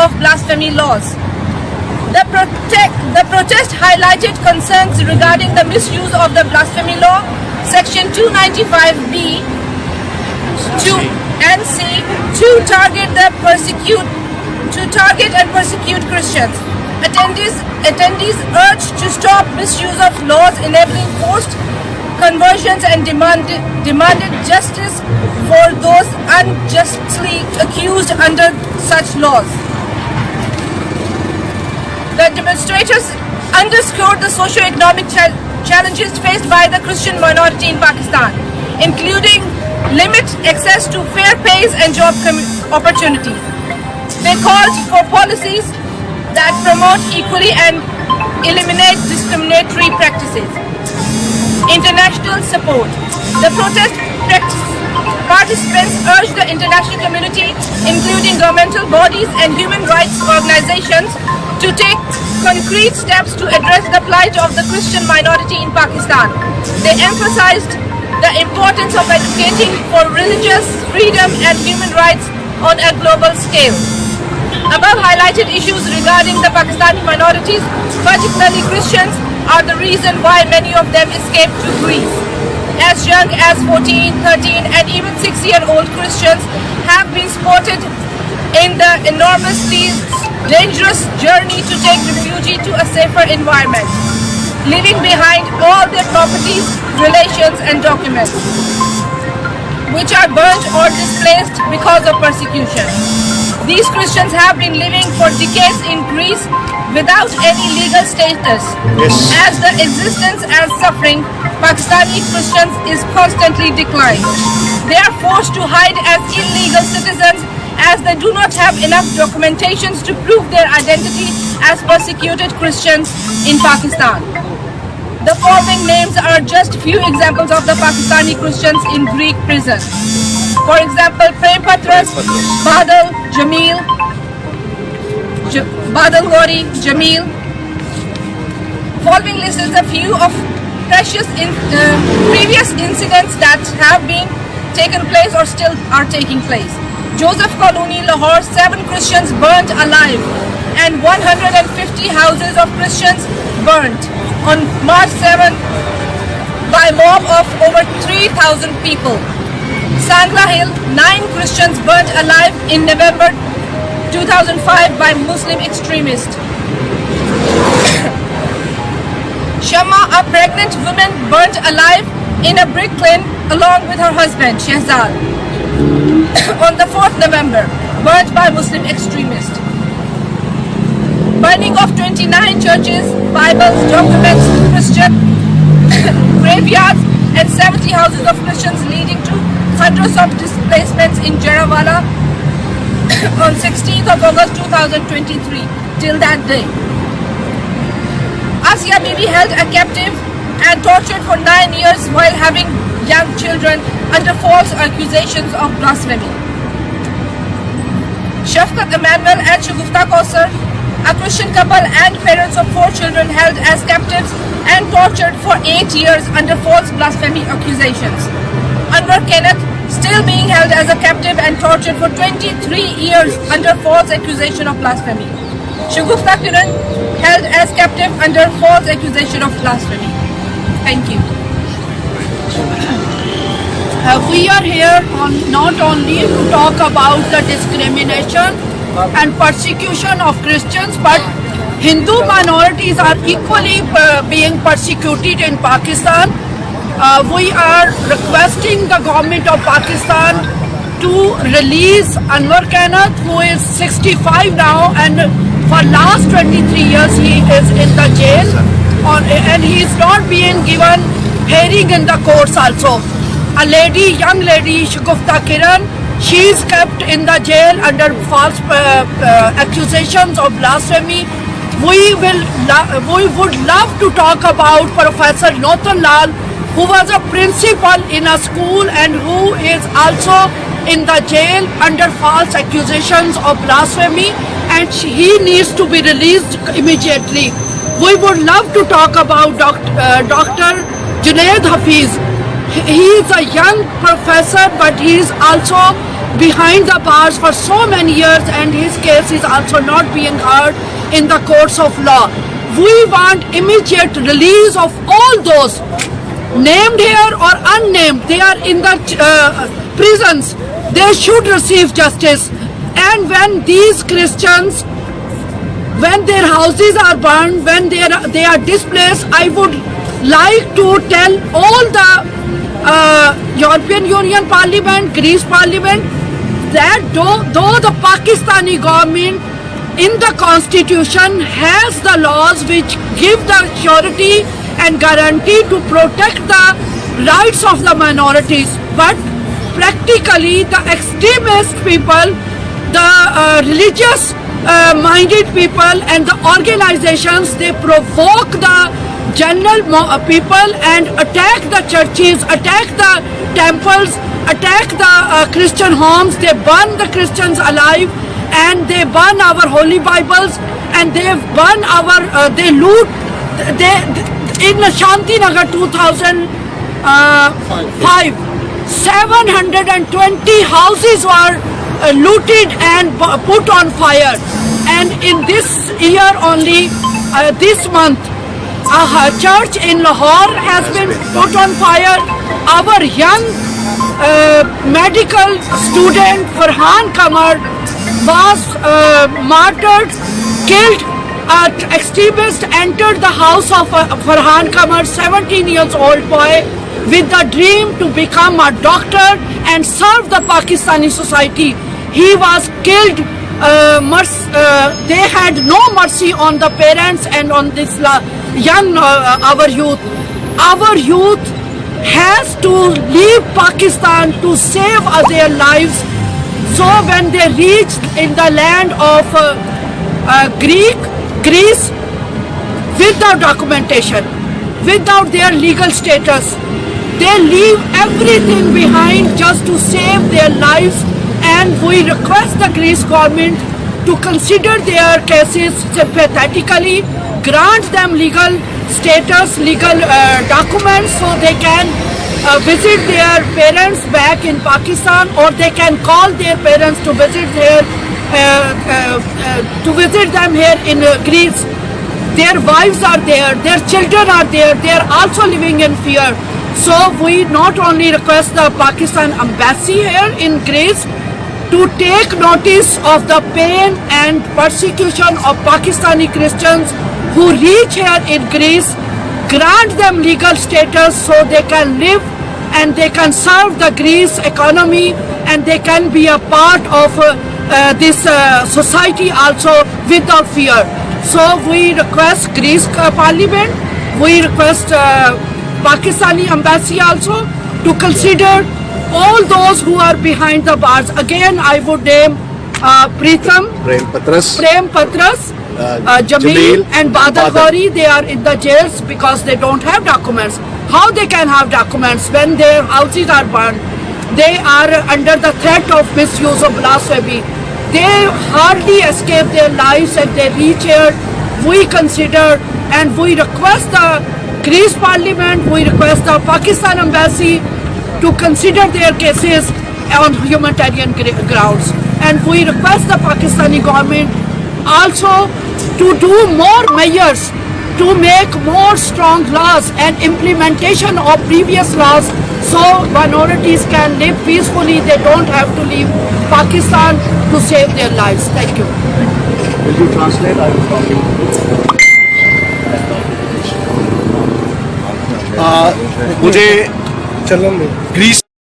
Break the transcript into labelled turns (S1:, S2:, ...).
S1: of blasphemy laws. The protest highlighted concerns regarding the misuse of the blasphemy law, section 295B and C, to target and persecute Christians. Attendees urged to stop misuse of laws enabling forced conversions and demanded justice for those unjustly accused under such laws. The demonstrators underscored the socio-economic challenges faced by the Christian minority in Pakistan, including limit access to fair pays and job opportunities. They called for policies that promote equality and eliminate discriminatory practices. International support. The protest participants urged the international community, including governmental bodies and human rights organizations, to take concrete steps to address the plight of the Christian minority in Pakistan. They emphasized the importance of advocating for religious freedom and human rights on a global scale. Above highlighted issues regarding the Pakistani minorities, particularly Christians, are the reason why many of them escaped to Greece. As young as 14, 13 and even 6-year-old Christians have been spotted in the enormously dangerous journey to take refuge to a safer environment, leaving behind all their properties, relations and documents, which are burnt or displaced because of persecution. These Christians have been living for decades in Greece without any legal status. As the existence and suffering Pakistani Christians is constantly declining. They are forced to hide as illegal citizens as they do not have enough documentations to prove their identity as persecuted Christians in Pakistan. The following names are just few examples of the Pakistani Christians in Greek prison. For example, Prem Patras, Badal, Jamil, Badal Gori, Jamil. Following list is a few of previous incidents that have been taken place or still are taking place. Joseph Colony, Lahore, 7 Christians burnt alive and 150 houses of Christians burnt on March 7 by mob of over 3,000 people. Sangla Hill, 9 Christians burnt alive in November 2005 by Muslim extremists. Shama, a pregnant woman, burnt alive in a brick kiln along with her husband, Shehzad, on the 4th November, burnt by Muslim extremists. Burning of 29 churches, Bibles, documents, Christian graveyards and 70 houses of Christians, leading to hundreds of displacements in Jarawala on 16th of August 2023 till that day. Asia Bibi held a captive and tortured for 9 years while having young children under false accusations of blasphemy. Shafqat Emmanuel and Shagufta Kausar, a Christian couple and parents of 4 children, held as captives and tortured for 8 years under false blasphemy accusations. Anwar Kenneth, still being held as a captive and tortured for 23 years under false accusation of blasphemy. Shagufta Kiran, held as captive under false accusation of blasphemy. Thank you.
S2: We are here not only to talk about the discrimination and persecution of Christians, but Hindu minorities are equally being persecuted in Pakistan. We are requesting the government of Pakistan to release Anwar Kenneth, who is 65 now, and for last 23 years he is in the jail, and he is not being given hearing in the courts also. A young lady, Shagufta Kiran, she is kept in the jail under false accusations of blasphemy. We would love to talk about Professor Notan Lal, who was a principal in a school and who is also in the jail under false accusations of blasphemy, and he needs to be released immediately. We would love to talk about Dr. Junaid Hafiz. He is a young professor, but he is also behind the bars for so many years, and his case is also not being heard in the courts of law. We want immediate release of all those named here or unnamed. They are in the prisons. They should receive justice. And when these Christians, when their houses are burned, when they are displaced, I would like to tell all the European Union Parliament, Greece Parliament, that though the Pakistani government in the constitution has the laws which give the surety and guarantee to protect the rights of the minorities, but practically the extremist people, the religious minded people and the organizations, they provoke the general people and attack the churches, attack the temples, attack the Christian homes. They burn the Christians alive, and they burn our holy Bibles, and they burn our they loot. In Shantinagar 2005, 720 houses were looted and put on fire. And in this year only, this month, a church in Lahore has been put on fire. Our young medical student Farhan Kamar was martyred, killed. An extremist entered the house of Farhan Kamar, 17 years old boy, with the dream to become a doctor and serve the Pakistani society. He was killed. They had no mercy on the parents and on this young our youth. Our youth has to leave Pakistan to save their lives. So when they reach in the land of Greece, without documentation, without their legal status, they leave everything behind just to save their lives. And we request the Greece government to consider their cases sympathetically, grant them legal status, legal documents, so they can visit their parents back in Pakistan, or they can call their parents to visit them here in Greece. Their wives are there, their children are there, they are also living in fear. So we not only request the Pakistan embassy here in Greece to take notice of the pain and persecution of Pakistani Christians who reach here in Greece, grant them legal status so they can live and they can serve the Greece economy, and they can be a part of this society also without fear. So we request Greece Parliament, we request Pakistani embassy also to consider all those who are behind the bars. Again, I would name Prem Patras, Jamil and Badal Gauri. They are in the jails because they don't have documents. How they can have documents when their houses are burned? They are under the threat of misuse of blasphemy. They hardly escape their lives and they reach here. We consider and we request the Greece Parliament, we request the Pakistan Embassy to consider their cases on humanitarian grounds. And we request the Pakistani government also to do more measures to make more strong laws and implementation of previous laws so minorities can live peacefully. They don't have to leave Pakistan to save their lives. Thank you.
S3: Will you translate? I was talking. मुझे Greece